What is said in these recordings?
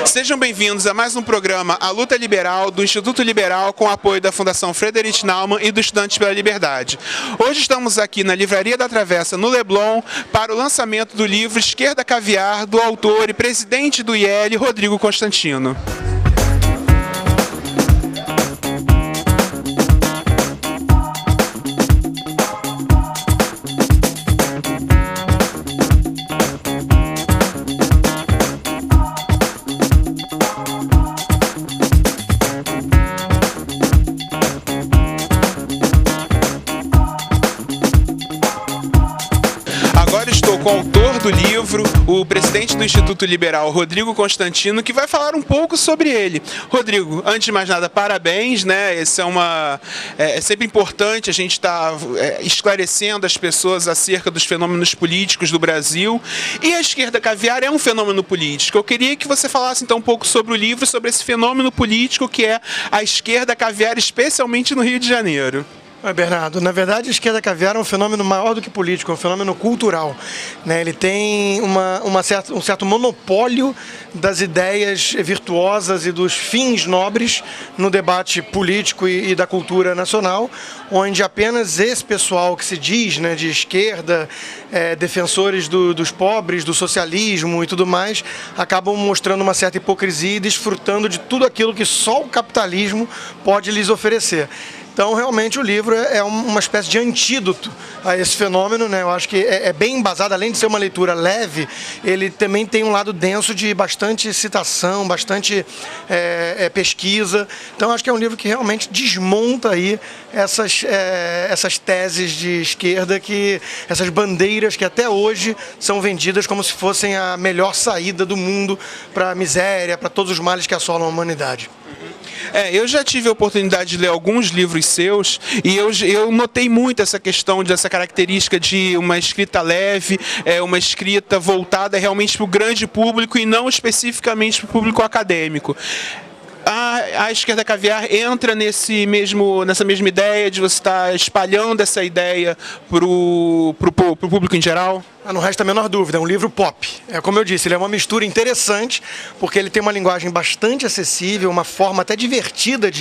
Sejam bem-vindos a mais um programa A Luta Liberal, do Instituto Liberal, com apoio da Fundação Friedrich Naumann e do Estudantes pela Liberdade. Hoje estamos aqui na Livraria da Travessa, no Leblon, para o lançamento do livro Esquerda Caviar, do autor e presidente do IEL, Rodrigo Constantino. Agora estou com o autor do livro, o presidente do Instituto Liberal, Rodrigo Constantino, que vai falar um pouco sobre ele. Rodrigo, antes de mais nada, parabéns, né? É sempre importante a gente estar esclarecendo as pessoas acerca dos fenômenos políticos do Brasil. E a esquerda caviar é um fenômeno político. Eu queria que você falasse então um pouco sobre o livro, sobre esse fenômeno político que é a esquerda caviar, especialmente no Rio de Janeiro. Bernardo, na verdade a esquerda caviar é um fenômeno maior do que político, é um fenômeno cultural, né? Ele tem um certo monopólio das ideias virtuosas e dos fins nobres no debate político e da cultura nacional, onde apenas esse pessoal que se diz, né, de esquerda, defensores dos pobres, do socialismo e tudo mais, acabam mostrando uma certa hipocrisia e desfrutando de tudo aquilo que só o capitalismo pode lhes oferecer. Então, realmente, o livro é uma espécie de antídoto a esse fenômeno, né? Eu acho que é bem embasado, além de ser uma leitura leve, ele também tem um lado denso de bastante citação, bastante pesquisa. Então, acho que é um livro que realmente desmonta aí essas teses de esquerda, essas bandeiras que até hoje são vendidas como se fossem a melhor saída do mundo para a miséria, para todos os males que assolam a humanidade. Eu já tive a oportunidade de ler alguns livros seus e eu notei muito essa questão dessa característica de uma escrita leve, uma escrita voltada realmente para o grande público e não especificamente para o público acadêmico. A esquerda caviar entra nessa mesma ideia de você estar espalhando essa ideia para o público em geral? Não resta a menor dúvida, é um livro pop. Como eu disse, ele é uma mistura interessante, porque ele tem uma linguagem bastante acessível, uma forma até divertida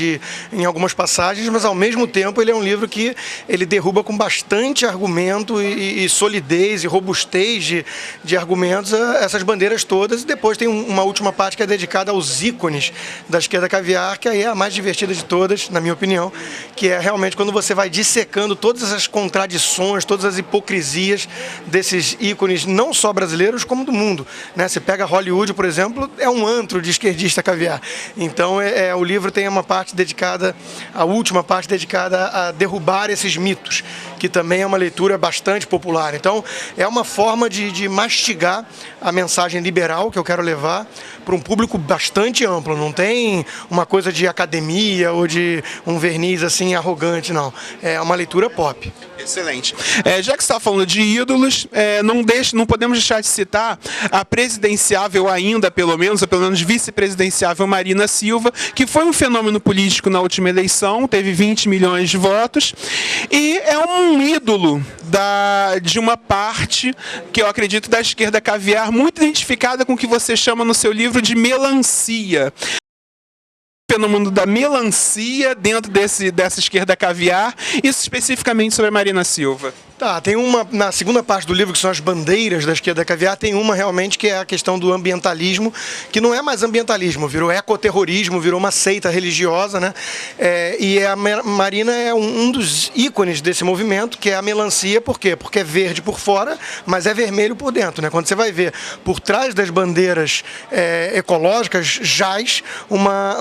em algumas passagens, mas ao mesmo tempo ele é um livro que ele derruba com bastante argumento e solidez e robustez de argumentos essas bandeiras todas, e depois tem uma última parte que é dedicada aos ícones da esquerda caviar, que aí é a mais divertida de todas, na minha opinião, que é realmente quando você vai dissecando todas essas contradições, todas as hipocrisias desses ícones não só brasileiros como do mundo, né? Você pega Hollywood, por exemplo, é um antro de esquerdista caviar. Então o livro tem uma parte dedicada, a última parte dedicada a derrubar esses mitos, que também é uma leitura bastante popular. Então é uma forma de mastigar a mensagem liberal que eu quero levar para um público bastante amplo. Não tem uma coisa de academia ou de um verniz assim arrogante, não. É uma leitura pop. Excelente. Já que você está falando de ídolos, não podemos deixar de citar a presidenciável ainda, pelo menos vice-presidenciável Marina Silva, que foi um fenômeno político na última eleição, teve 20 milhões de votos, e é um ídolo de uma parte, que eu acredito, da esquerda caviar, muito identificada com o que você chama no seu livro de melancia. Fenômeno da melancia dentro dessa esquerda caviar, isso especificamente sobre a Marina Silva. Tem uma, na segunda parte do livro, que são as bandeiras da esquerda caviar, tem uma realmente que é a questão do ambientalismo, que não é mais ambientalismo, virou ecoterrorismo, virou uma seita religiosa, né? E a Marina é um dos ícones desse movimento, que é a melancia. Por quê? Porque é verde por fora, mas é vermelho por dentro, né? Quando você vai ver por trás das bandeiras ecológicas, jaz uma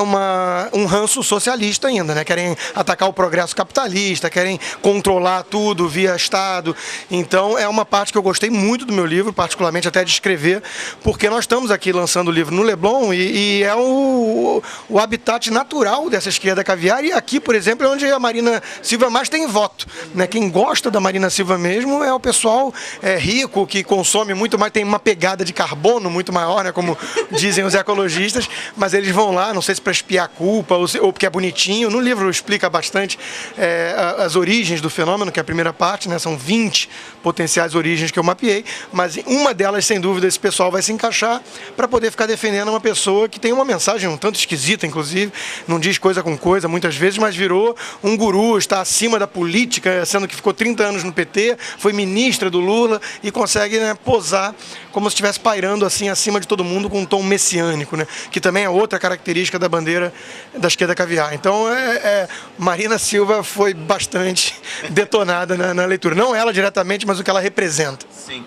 um ranço socialista ainda, né? Querem atacar o progresso capitalista, querem controlar tudo via Estado. Então é uma parte que eu gostei muito do meu livro, particularmente até de escrever, porque nós estamos aqui lançando o livro no Leblon e é o habitat natural dessa esquerda caviar, e aqui, por exemplo, é onde a Marina Silva mais tem voto, né? Quem gosta da Marina Silva mesmo é o pessoal rico, que consome muito mais, tem uma pegada de carbono muito maior, né? Como dizem os ecologistas, mas eles vão lá, não sei se para espiar a culpa ou porque é bonitinho. No livro explica bastante as origens do fenômeno, que é a primeira parte, né? São 20 potenciais origens que eu mapeei, mas uma delas, sem dúvida, esse pessoal vai se encaixar para poder ficar defendendo uma pessoa que tem uma mensagem um tanto esquisita, inclusive, não diz coisa com coisa muitas vezes, mas virou um guru, está acima da política, sendo que ficou 30 anos no PT, foi ministra do Lula e consegue, né, posar como se estivesse pairando assim acima de todo mundo com um tom messiânico, né? Que também é outra característica da bandeira da esquerda caviar. Então, Marina Silva foi bastante detonada na leitura. Não ela diretamente, mas o que ela representa. Sim.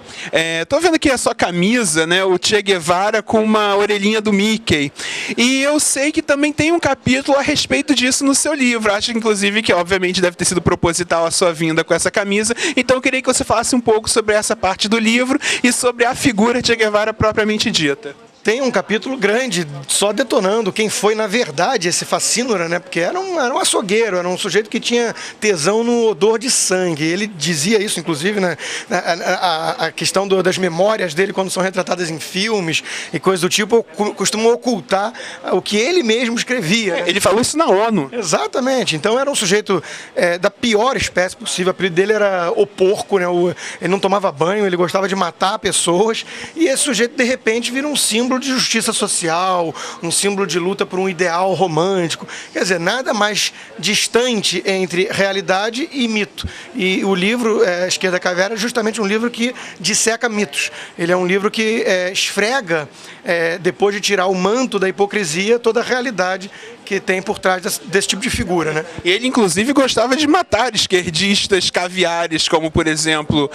Tô vendo aqui a sua camisa, né? O Che Guevara com uma orelhinha do Mickey. E eu sei que também tem um capítulo a respeito disso no seu livro. Acho, inclusive, que obviamente deve ter sido proposital a sua vinda com essa camisa. Então eu queria que você falasse um pouco sobre essa parte do livro e sobre a figura Che Guevara propriamente dita. Tem um capítulo grande só detonando quem foi, na verdade, esse Facínora, né? Porque era um açougueiro, era um sujeito que tinha tesão no odor de sangue. Ele dizia isso, inclusive, né? A questão das memórias dele, quando são retratadas em filmes e coisas do tipo, costumam ocultar o que ele mesmo escrevia. Né? Ele falou isso na ONU. Exatamente. Então era um sujeito da pior espécie possível. O apelido dele era o porco, né? Ele não tomava banho, ele gostava de matar pessoas. E esse sujeito, de repente, vira um símbolo de justiça social, um símbolo de luta por um ideal romântico. Quer dizer, nada mais distante entre realidade e mito. E o livro, A Esquerda Caviar, é justamente um livro que disseca mitos. Ele é um livro que esfrega, depois de tirar o manto da hipocrisia, toda a realidade que tem por trás desse tipo de figura, né? Ele, inclusive, gostava de matar esquerdistas caviares, como, por exemplo,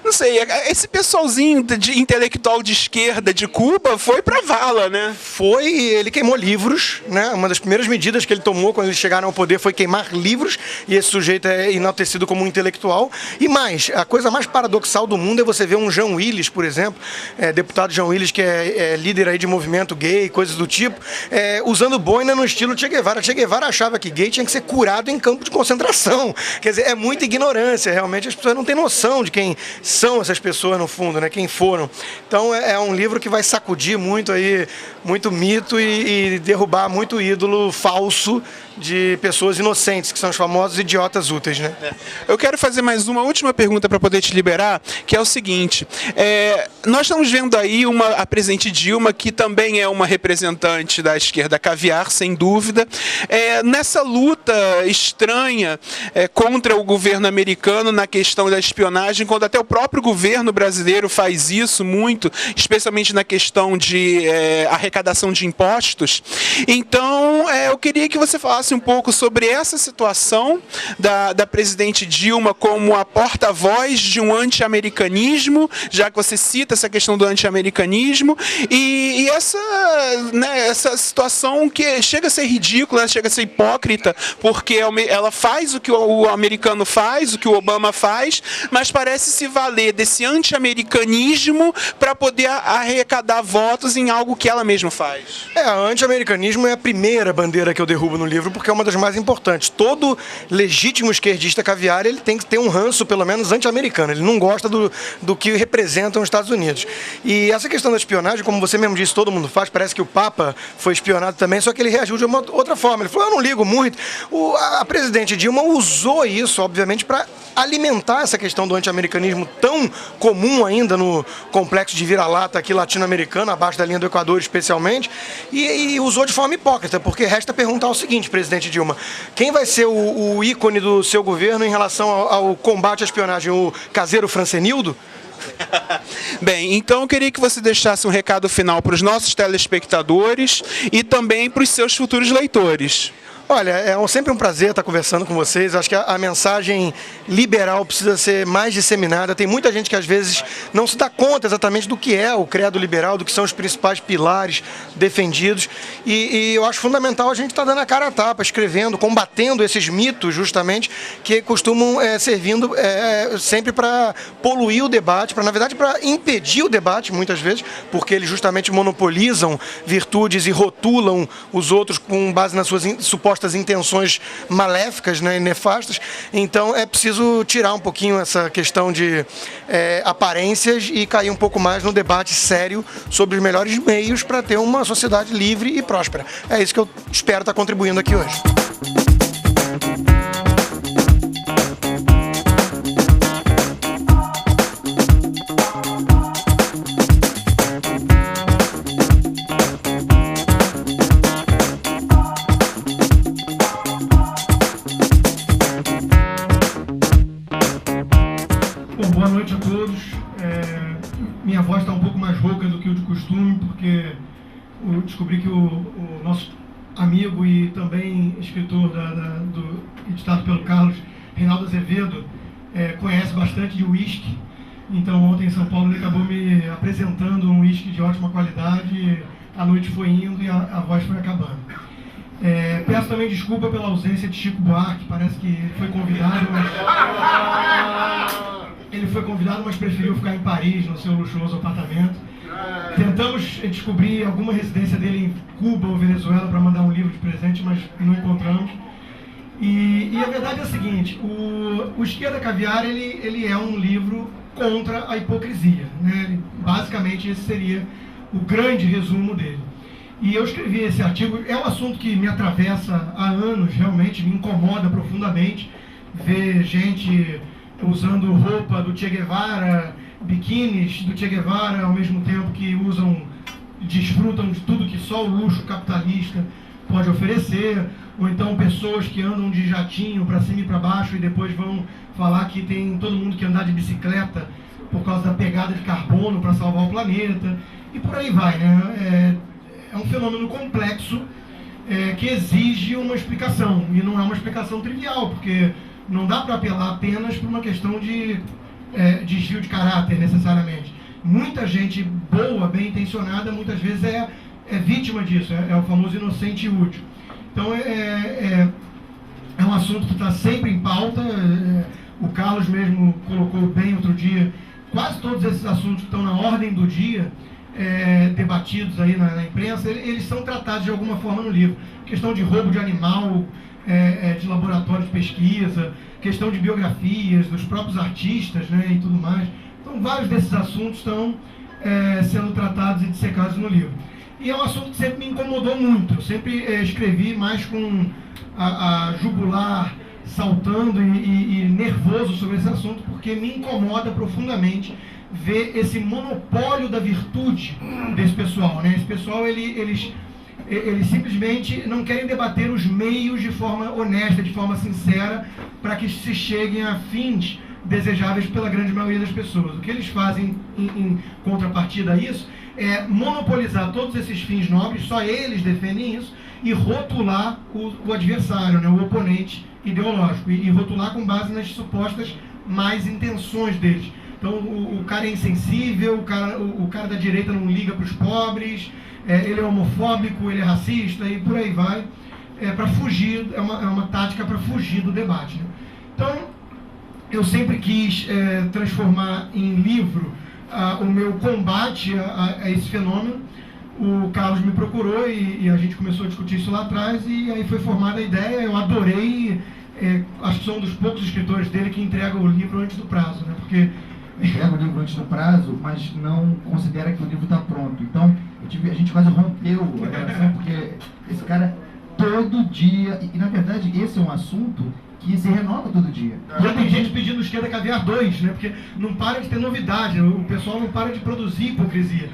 não sei, esse pessoalzinho de intelectual de esquerda de Cuba foi pra vala, né? Foi, ele queimou livros, né? Uma das primeiras medidas que ele tomou quando eles chegaram ao poder foi queimar livros, e esse sujeito é enaltecido como um intelectual. E mais, a coisa mais paradoxal do mundo é você ver um Jean Willis, por exemplo, deputado Jean Willis, que é líder aí de movimento gay, coisas do tipo, usando boina no estilo Che Guevara. Che Guevara achava que gay tinha que ser curado em campo de concentração. Quer dizer, é muita ignorância. Realmente as pessoas não têm noção de quem são essas pessoas no fundo, né? Quem foram. Então é um livro que vai sacudir muito aí, muito mito e derrubar muito ídolo falso de pessoas inocentes, que são os famosos idiotas úteis, né? Eu quero fazer mais uma última pergunta para poder te liberar, que é o seguinte: nós estamos vendo aí a presidente Dilma, que também é uma representante da esquerda caviar, sem dúvida, nessa luta estranha contra o governo americano na questão da espionagem, quando até o próprio governo brasileiro faz isso muito, especialmente na questão de arrecadação de impostos. Então, eu queria que você falasse um pouco sobre essa situação da presidente Dilma como a porta-voz de um anti-americanismo, já que você cita essa questão do anti-americanismo, e essa situação que chega a ser ridícula, chega a ser hipócrita, porque ela faz o que o americano faz, o que o Obama faz, mas parece se valer desse anti-americanismo para poder arrecadar votos em algo que ela mesma faz. Anti-americanismo é a primeira bandeira que eu derrubo no livro, porque é uma das mais importantes. Todo legítimo esquerdista caviar, ele tem que ter um ranço, pelo menos, anti-americano. Ele não gosta do que representam os Estados Unidos. E essa questão da espionagem, como você mesmo disse, todo mundo faz. Parece que o Papa foi espionado também, só que ele reagiu de uma outra forma. Ele falou, eu não ligo muito. A presidente Dilma usou isso, obviamente, para alimentar essa questão do anti-americanismo tão comum ainda no complexo de vira-lata aqui latino-americano, abaixo da linha do Equador especialmente, e usou de forma hipócrita, porque resta perguntar o seguinte, presidente Dilma: quem vai ser o ícone do seu governo em relação ao combate à espionagem? O caseiro Francenildo? Bem, então eu queria que você deixasse um recado final para os nossos telespectadores e também para os seus futuros leitores. Olha, é sempre um prazer estar conversando com vocês. Acho que a mensagem liberal precisa ser mais disseminada. Tem muita gente que às vezes não se dá conta exatamente do que é o credo liberal, do que são os principais pilares defendidos. E eu acho fundamental a gente estar dando a cara a tapa, escrevendo, combatendo esses mitos justamente que costumam servindo sempre para poluir o debate, na verdade para impedir o debate muitas vezes, porque eles justamente monopolizam virtudes e rotulam os outros com base nas suas supostas intenções maléficas, né, e nefastas. Então é preciso tirar um pouquinho essa questão de aparências e cair um pouco mais no debate sério sobre os melhores meios para ter uma sociedade livre e próspera. É isso que eu espero estar contribuindo aqui hoje. Boa noite a todos. Minha voz está um pouco mais rouca do que o de costume, porque eu descobri que o nosso amigo e também escritor editado pelo Carlos, Reinaldo Azevedo, conhece bastante de uísque. Então ontem em São Paulo ele acabou me apresentando um uísque de ótima qualidade, a noite foi indo e a voz foi acabando. Peço também desculpa pela ausência de Chico Buarque, parece que ele foi convidado, mas preferiu ficar em Paris, no seu luxuoso apartamento. Tentamos descobrir alguma residência dele em Cuba ou Venezuela para mandar um livro de presente, mas não encontramos. E a verdade é a seguinte, o Esquerda Caviar ele é um livro contra a hipocrisia, né? Basicamente esse seria o grande resumo dele. E eu escrevi esse artigo, é um assunto que me atravessa há anos, realmente me incomoda profundamente ver gente usando roupa do Che Guevara, biquínis do Che Guevara, ao mesmo tempo que desfrutam de tudo que só o luxo capitalista pode oferecer, ou então pessoas que andam de jatinho para cima e para baixo e depois vão falar que tem todo mundo que andar de bicicleta por causa da pegada de carbono para salvar o planeta, e por aí vai, né? É um fenômeno complexo que exige uma explicação, e não é uma explicação trivial, porque não dá para apelar apenas por uma questão de desvio de caráter, necessariamente. Muita gente boa, bem intencionada, muitas vezes é vítima disso, é o famoso inocente e útil. Então é um assunto que está sempre em pauta, o Carlos mesmo colocou bem outro dia, quase todos esses assuntos que estão na ordem do dia, debatidos aí na imprensa, eles são tratados de alguma forma no livro. Questão de roubo de animal, de laboratório de pesquisa, questão de biografias dos próprios artistas, né, e tudo mais. Então vários desses assuntos estão sendo tratados e dissecados no livro. E é um assunto que sempre me incomodou muito. Eu sempre escrevi mais com a jugular saltando e nervoso sobre esse assunto, porque me incomoda profundamente ver esse monopólio da virtude desse pessoal, né? Esse pessoal, eles simplesmente não querem debater os meios de forma honesta, de forma sincera, para que se cheguem a fins desejáveis pela grande maioria das pessoas. O que eles fazem em contrapartida a isso é monopolizar todos esses fins nobres, só eles defendem isso, e rotular o adversário, né, o oponente ideológico, e rotular com base nas supostas más intenções deles. Então o cara é insensível, o cara da direita não liga para os pobres, ele é homofóbico, ele é racista e por aí vai, para fugir, é uma tática para fugir do debate, né? Então eu sempre quis transformar em livro o meu combate a esse fenômeno. O Carlos me procurou e a gente começou a discutir isso lá atrás, e aí foi formada a ideia. Eu adorei, acho que sou um dos poucos escritores dele que entrega o livro antes do prazo, né? Porque entrega o livro antes do prazo, mas não considera que o livro está pronto. Então, a gente quase rompeu a relação, porque esse cara todo dia, e na verdade esse é um assunto que se renova todo dia. Já tem gente pedindo Esquerda Caviar 2, né? Porque não para de ter novidade, o pessoal não para de produzir hipocrisia.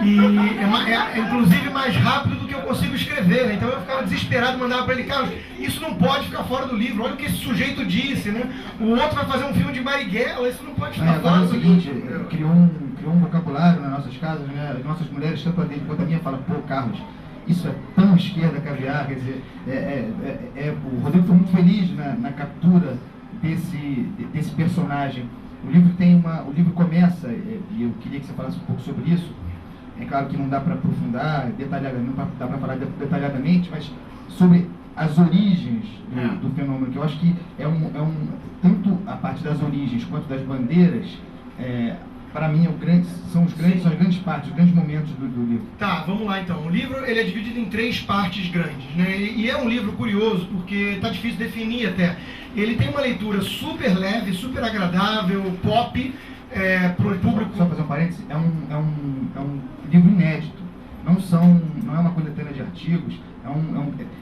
E é inclusive mais rápido do que eu consigo escrever, né? Então eu ficava desesperado, mandava para ele: Carlos, isso não pode ficar fora do livro, olha o que esse sujeito disse, né? O outro vai fazer um filme de Marighella, isso não pode ficar fora do livro. É o seguinte, criou um vocabulário nas nossas casas, né? As nossas mulheres, tanto a dele quanto a minha, falam: pô, Carlos, isso é tão esquerda caviar, quer dizer, o Rodrigo foi muito feliz na captura desse personagem. O livro começa, e eu queria que você falasse um pouco sobre isso. É claro que não dá para aprofundar detalhadamente, não dá para falar detalhadamente, mas sobre as origens do fenômeno, que eu acho que tanto a parte das origens quanto das bandeiras, para mim são as grandes partes, os grandes momentos do livro. Tá, vamos lá então. O livro ele é dividido em 3 partes grandes, né? E é um livro curioso porque tá difícil definir até. Ele tem uma leitura super leve, super agradável, pop, para o público. Só fazer um parênteses, é um livro inédito. Não é uma coletânea de artigos.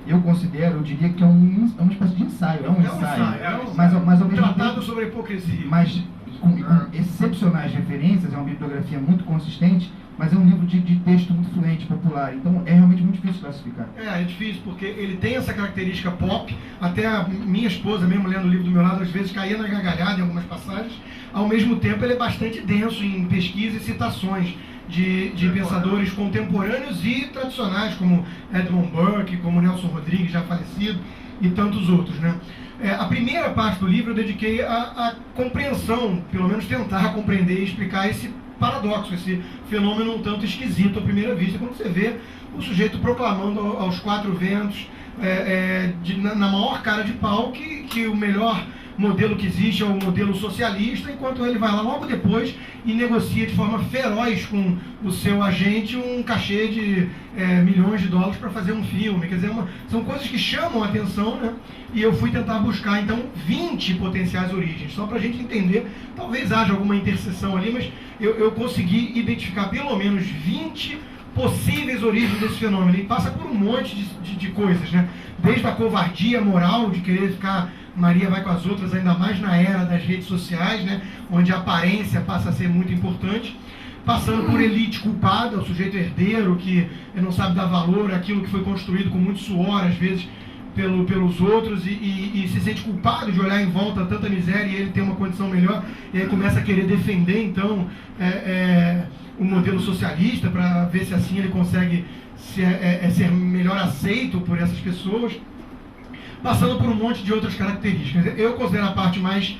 Eu considero, eu diria que é uma espécie de ensaio. É um ensaio. Mas ao mesmo tempo, tratado sobre a hipocrisia. Mas com excepcionais referências, é uma bibliografia muito consistente, mas é um livro de texto muito fluente, popular. Então é realmente muito difícil classificar. É difícil, porque ele tem essa característica pop. Até a minha esposa, mesmo lendo o livro do meu lado, às vezes caía na gargalhada em algumas passagens. Ao mesmo tempo, ele é bastante denso em pesquisa e citações de pensadores contemporâneos e tradicionais, como Edmund Burke, como Nelson Rodrigues, já falecido, e tantos outros, né? A primeira parte do livro eu dediquei à compreensão, pelo menos tentar compreender e explicar esse paradoxo, esse fenômeno um tanto esquisito à primeira vista, quando você vê o sujeito proclamando aos 4 ventos, na maior cara de pau, que o melhor modelo que existe é o modelo socialista, enquanto ele vai lá logo depois e negocia de forma feroz com o seu agente um cachê de milhões de dólares para fazer um filme. Quer dizer, são coisas que chamam a atenção, né? E eu fui tentar buscar, então, 20 potenciais origens, só para a gente entender. Talvez haja alguma interseção ali, mas eu consegui identificar pelo menos 20 possíveis origens desse fenômeno. E passa por um monte de coisas, né? Desde a covardia moral de querer ficar Maria vai com as outras, ainda mais na era das redes sociais, né? Onde a aparência passa a ser muito importante, passando por elite culpada, o sujeito herdeiro que não sabe dar valor àquilo que foi construído com muito suor, às vezes, pelos outros, e se sente culpado de olhar em volta tanta miséria e ele ter uma condição melhor, e aí começa a querer defender, então, o modelo socialista, para ver se assim ele consegue ser melhor aceito por essas pessoas, passando por um monte de outras características. Eu considero a parte mais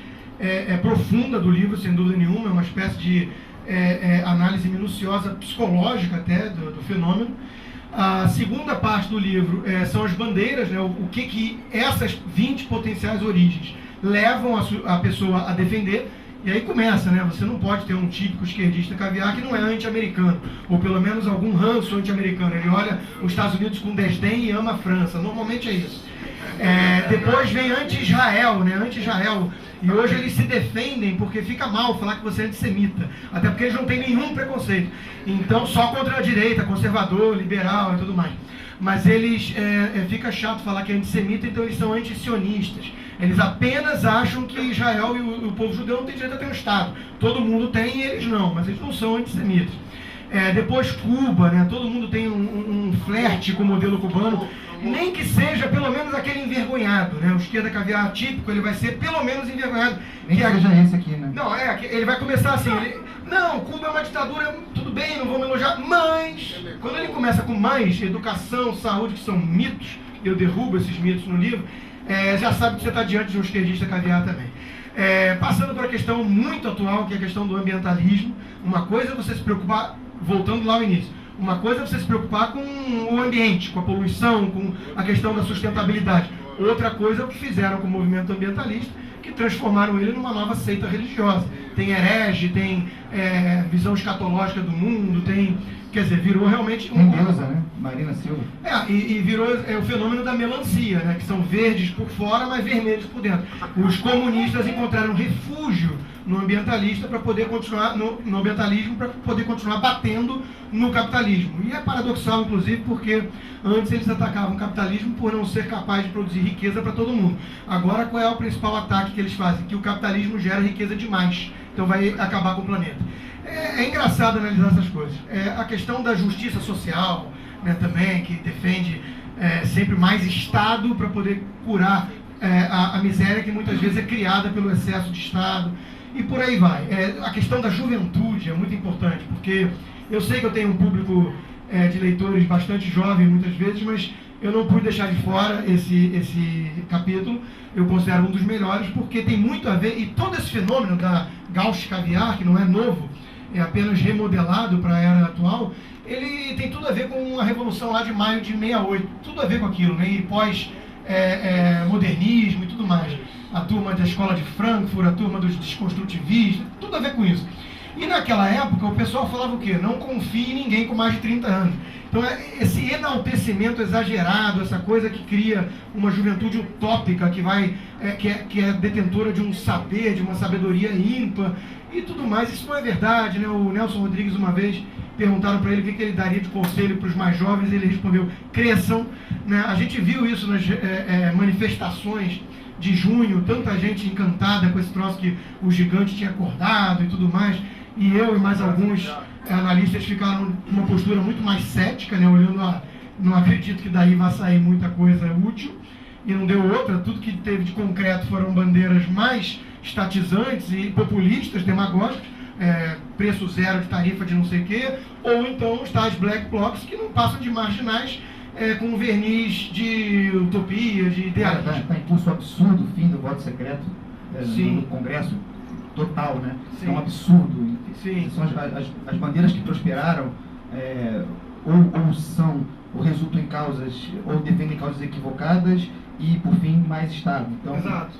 profunda do livro, sem dúvida nenhuma, é uma espécie de análise minuciosa, psicológica até, do fenômeno. A segunda parte do livro são as bandeiras, né? O que essas 20 potenciais origens levam a pessoa a defender. E aí começa, né? Você não pode ter um típico esquerdista caviar que não é anti-americano, ou pelo menos algum ranço anti-americano. Ele olha os Estados Unidos com desdém e ama a França. Normalmente é isso. Depois vem anti-Israel, né? Anti-Israel. E hoje eles se defendem porque fica mal falar que você é antissemita. Até porque eles não têm nenhum preconceito. Então, só contra a direita, conservador, liberal e tudo mais. Mas eles, fica chato falar que é antissemita, então eles são anti-sionistas. Eles apenas acham que Israel e o povo judeu não tem direito a ter um Estado. Todo mundo tem e eles não, mas eles não são antissemitas. Depois Cuba, né? Todo mundo tem um flerte com o modelo cubano, nem que seja pelo menos aquele envergonhado, né? O esquerda caviar típico, ele vai ser pelo menos envergonhado. Nem que seja esse aqui, né? Não, ele vai começar assim, não, Cuba é uma ditadura, tudo bem, não vou me elogiar, mas, quando ele começa com mais, educação, saúde, que são mitos, eu derrubo esses mitos no livro, já sabe que você está diante de um esquerdista caviar também. Passando para a questão muito atual, que é a questão do ambientalismo. Uma coisa é você se preocupar, voltando lá ao início, uma coisa é você se preocupar com o ambiente, com a poluição, com a questão da sustentabilidade. Outra coisa é o que fizeram com o movimento ambientalista, que transformaram ele numa nova seita religiosa. Tem herege, tem visão escatológica do mundo, quer dizer, virou realmente Tem deusa, né? Marina Silva. E virou o fenomeneno da melancia, né? Que são verdes por fora, mas vermelhos por dentro. Os comunistas encontraram refúgio no ambientalista para poder continuar no ambientalismo, para poder continuar batendo no capitalismo. E é paradoxal, inclusive, porque antes eles atacavam o capitalismo por não ser capaz de produzir riqueza para todo mundo. Agora, qual é o principal ataque que eles fazem? Que o capitalismo gera riqueza demais. Então vai acabar com o planeta. É engraçado analisar essas coisas. A questão da justiça social, né, também, que defende sempre mais Estado para poder curar a miséria que muitas vezes é criada pelo excesso de Estado. E por aí vai. A questão da juventude é muito importante, porque eu sei que eu tenho um público de leitores bastante jovem muitas vezes, mas eu não pude deixar de fora esse capítulo. Eu considero um dos melhores porque tem muito a ver, e todo esse fenômeno da Gauche Caviar, que não é novo, é apenas remodelado para a era atual, ele tem tudo a ver com a Revolução lá de maio de 68, tudo a ver com aquilo, né? E pós-modernismo e tudo mais. A turma da escola de Frankfurt, a turma dos desconstrutivistas, tudo a ver com isso. E naquela época o pessoal falava o quê? Não confie em ninguém com mais de 30 anos. Então esse enaltecimento exagerado, essa coisa que cria uma juventude utópica que é detentora de um saber, de uma sabedoria ímpar e tudo mais, isso não é verdade, né? O Nelson Rodrigues uma vez perguntaram para ele o que ele daria de conselho para os mais jovens, ele respondeu: cresçam, né? A gente viu isso nas manifestações de junho, tanta gente encantada com esse troço que o gigante tinha acordado e tudo mais, e eu e mais alguns analistas ficaram numa postura muito mais cética, né? Olhando não acredito que daí vai sair muita coisa útil, e não deu outra. Tudo que teve de concreto foram bandeiras mais estatizantes e populistas, demagógicas, preço zero de tarifa de não sei o quê, ou então os tais black blocs que não passam de marginais, com um verniz de utopia, de idealismo. Está em curso absurdo o fim do voto secreto Sim. no Congresso total, né? Sim. É um absurdo. Sim. São as bandeiras que prosperaram ou resultam em causas, ou defendem causas equivocadas e, por fim, mais Estado. Então, Exato.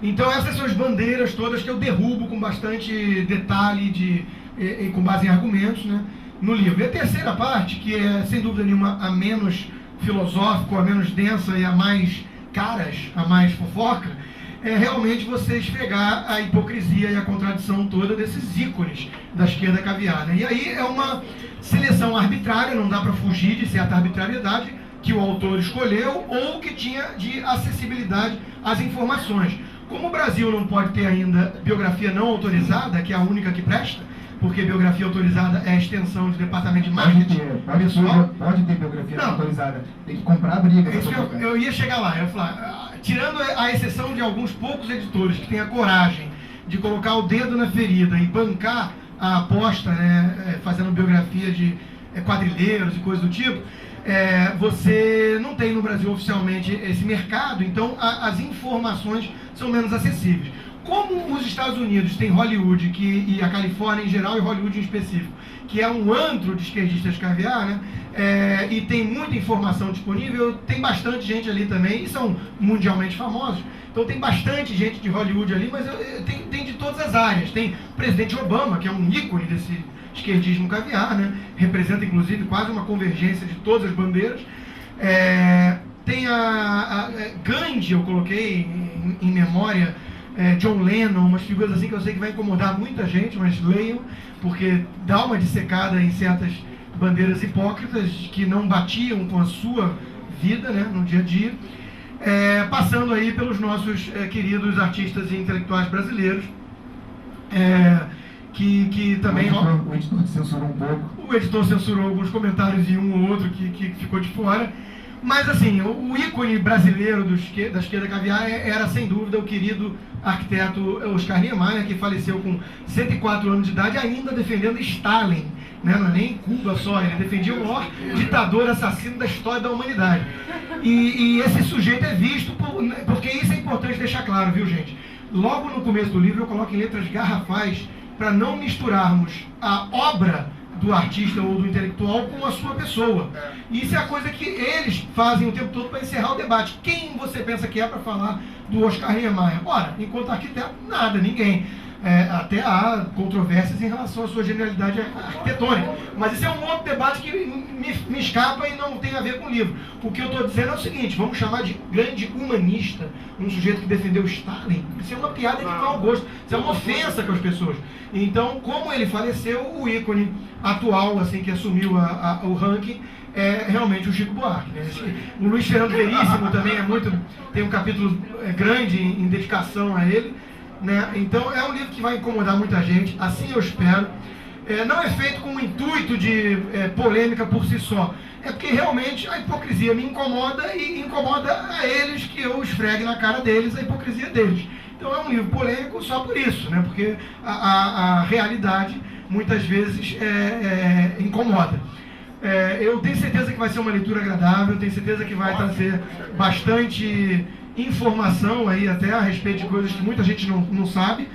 Então essas são as bandeiras todas que eu derrubo com bastante detalhe e com base em argumentos, né, no livro. E a terceira parte, que é sem dúvida nenhuma a menos filosófica, a menos densa e a mais caras, a mais fofoca, é realmente você esfregar a hipocrisia e a contradição toda desses ícones da esquerda caviar, né? E aí é uma seleção arbitrária, não dá para fugir de certa arbitrariedade que o autor escolheu ou que tinha de acessibilidade às informações. Como o Brasil não pode ter ainda biografia não autorizada, que é a única que presta, porque biografia autorizada é a extensão de departamento de marketing pessoal. Pode ter biografia não autorizada, tem que comprar a briga. Isso eu ia chegar lá, eu ia falar, tirando a exceção de alguns poucos editores que têm a coragem de colocar o dedo na ferida e bancar a aposta, né, fazendo biografia de quadrilheiros e coisas do tipo, você não tem no Brasil oficialmente esse mercado, então as informações são menos acessíveis. Como os Estados Unidos têm Hollywood, e a Califórnia em geral e Hollywood em específico, que é um antro de esquerdistas caviar, né? E tem muita informação disponível, tem bastante gente ali também, e são mundialmente famosos, então tem bastante gente de Hollywood ali, mas tem de todas as áreas. Tem o presidente Obama, que é um ícone desse esquerdismo caviar, né? Representa inclusive quase uma convergência de todas as bandeiras. Tem a Gandhi, eu coloquei em memória, John Lennon, umas figuras assim que eu sei que vai incomodar muita gente, mas leiam, porque dá uma dissecada em certas bandeiras hipócritas que não batiam com a sua vida, né, no dia a dia, passando aí pelos nossos queridos artistas e intelectuais brasileiros, que também... O editor censurou um pouco. O editor censurou alguns comentários e um ou outro que ficou de fora. Mas assim, o ícone brasileiro da esquerda caviar era sem dúvida o querido arquiteto Oscar Niemeyer, que faleceu com 104 anos de idade, ainda defendendo Stalin, né? Não é nem Cuba só, ele defendia o maior ditador assassino da história da humanidade. E esse sujeito é visto, porque isso é importante deixar claro, viu, gente? Logo no começo do livro eu coloco em letras garrafais para não misturarmos a obra do artista ou do intelectual com a sua pessoa. E isso é a coisa que eles fazem o tempo todo para encerrar o debate. Quem você pensa que é para falar do Oscar Niemeyer? Ora, enquanto arquiteto, nada, ninguém. Até há controvérsias em relação à sua genialidade arquitetônica. Mas isso é um outro debate que me escapa e não tem a ver com o livro. O que eu estou dizendo é o seguinte: vamos chamar de grande humanista um sujeito que defendeu Stalin. Isso é uma piada de mau gosto, isso é uma ofensa com as pessoas. Então, como ele faleceu, o ícone atual, assim, que assumiu o ranking, é realmente o Chico Buarque, né? O Luiz Fernando Veríssimo também tem um capítulo grande em dedicação a ele, né? Então é um livro que vai incomodar muita gente, assim eu espero. Não é feito com o intuito de polêmica por si só, é porque realmente a hipocrisia me incomoda e incomoda a eles, que eu esfregue na cara deles a hipocrisia deles. Então é um livro polêmico só por isso, né? Porque a realidade muitas vezes incomoda. Eu tenho certeza que vai ser uma leitura agradável, tenho certeza que vai trazer bastante informação aí até a respeito de coisas que muita gente não sabe.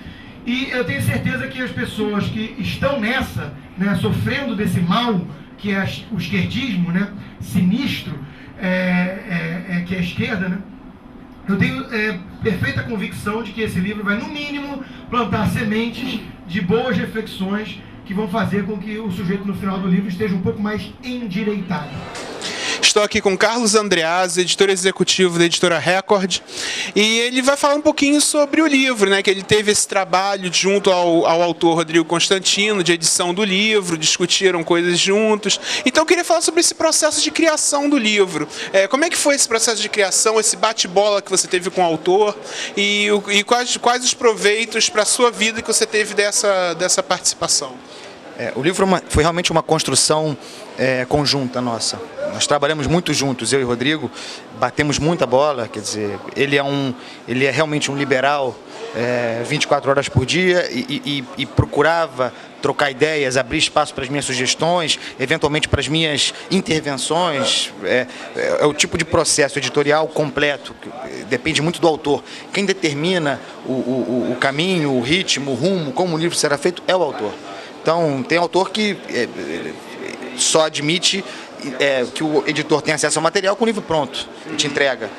E eu tenho certeza que as pessoas que estão nessa, né, sofrendo desse mal, que é o esquerdismo, né, sinistro, que é a esquerda, né, eu tenho perfeita convicção de que esse livro vai, no mínimo, plantar sementes de boas reflexões que vão fazer com que o sujeito, no final do livro, esteja um pouco mais endireitado. Estou aqui com Carlos Andreazzi, editor executivo da editora Record, e ele vai falar um pouquinho sobre o livro, né, que ele teve esse trabalho junto ao autor Rodrigo Constantino, de edição do livro, discutiram coisas juntos. Então eu queria falar sobre esse processo de criação do livro. Como é que foi esse processo de criação, esse bate-bola que você teve com o autor, e quais os proveitos para a sua vida que você teve dessa participação? O livro foi realmente uma construção conjunta nossa. Nós trabalhamos muito juntos, eu e o Rodrigo, batemos muita bola, quer dizer, ele é realmente um liberal 24 horas por dia e procurava trocar ideias, abrir espaço para as minhas sugestões, eventualmente para as minhas intervenções. É o tipo de processo editorial completo, que depende muito do autor. Quem determina o caminho, o ritmo, o rumo, como o livro será feito, é o autor. Então, tem autor que só admite que o editor tem acesso ao material com o livro pronto, e te entrega.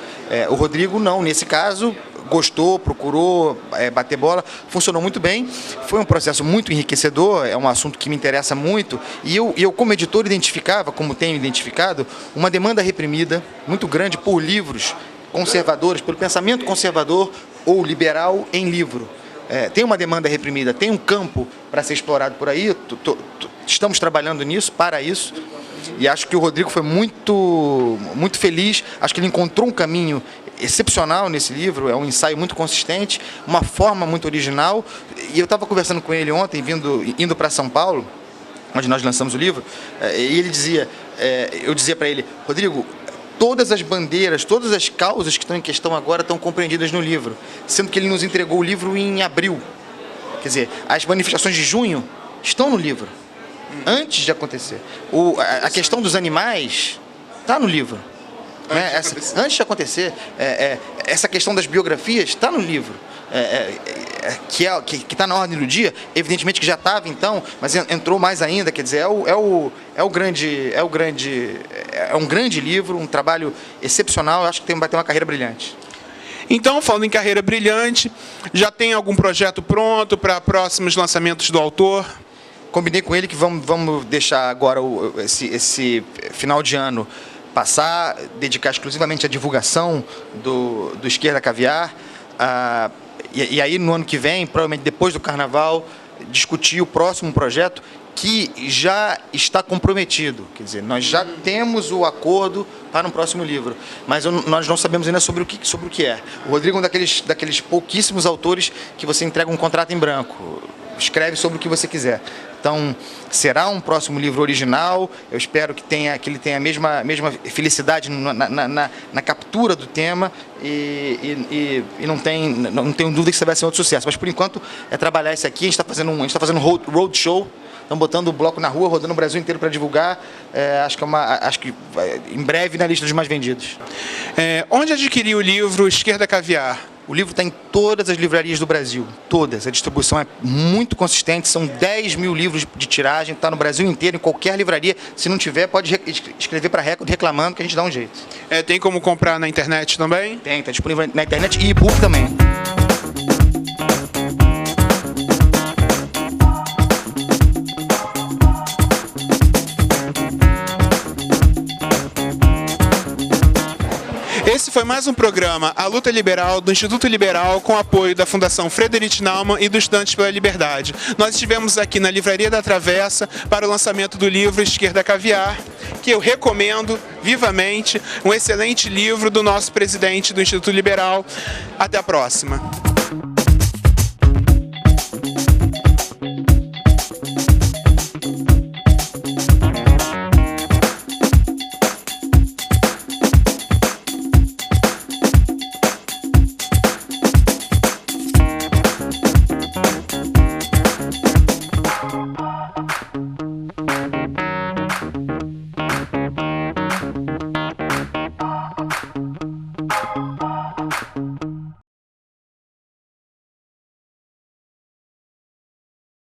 O Rodrigo não, nesse caso, gostou, procurou bater bola, funcionou muito bem, foi um processo muito enriquecedor, é um assunto que me interessa muito, e eu como editor identificava, como tenho identificado, uma demanda reprimida muito grande por livros conservadores, pelo pensamento conservador ou liberal em livro. Tem uma demanda reprimida, tem um campo para ser explorado por aí, estamos trabalhando nisso, para isso, e acho que o Rodrigo foi muito feliz, acho que ele encontrou um caminho excepcional nesse livro, é um ensaio muito consistente, uma forma muito original, e eu estava conversando com ele ontem, indo para São Paulo, onde nós lançamos o livro, e ele dizia, eu dizia para ele, Rodrigo, todas as bandeiras, todas as causas que estão em questão agora estão compreendidas no livro, sendo que ele nos entregou o livro em abril. Quer dizer, as manifestações de junho estão no livro, antes de acontecer. A questão dos animais está no livro. Antes de acontecer. Essa questão das biografias está no livro. Que está na ordem do dia, evidentemente que já estava então, mas entrou mais ainda, quer dizer, é um grande livro, um trabalho excepcional, eu acho que vai ter uma carreira brilhante. Então, falando em carreira brilhante, já tem algum projeto pronto para próximos lançamentos do autor? Combinei com ele que vamos deixar agora esse final de ano passar, dedicar exclusivamente à divulgação do Esquerda Caviar, e aí no ano que vem, provavelmente depois do Carnaval, discutir o próximo projeto que já está comprometido. Quer dizer, nós já temos o acordo para um próximo livro, mas nós não sabemos ainda sobre o que é. O Rodrigo é um daqueles pouquíssimos autores que você entrega um contrato em branco, escreve sobre o que você quiser. Então, será um próximo livro original, eu espero que ele tenha a mesma felicidade na captura do tema e não tenho dúvida que isso vai ser outro sucesso. Mas, por enquanto, é trabalhar isso aqui, a gente está fazendo um roadshow, estamos botando o bloco na rua, rodando o Brasil inteiro para divulgar, acho que em breve na lista dos mais vendidos. Onde adquirir o livro Esquerda Caviar? O livro está em todas as livrarias do Brasil, todas. A distribuição é muito consistente, são 10 mil livros de tiragem, está no Brasil inteiro, em qualquer livraria. Se não tiver, pode escrever para a Record reclamando que a gente dá um jeito. Tem como comprar na internet também? Tem, está disponível na internet e e-book também. Esse foi mais um programa A Luta Liberal, do Instituto Liberal, com apoio da Fundação Friedrich Naumann e do Estudantes pela Liberdade. Nós estivemos aqui na Livraria da Travessa para o lançamento do livro Esquerda Caviar, que eu recomendo vivamente, um excelente livro do nosso presidente do Instituto Liberal. Até a próxima.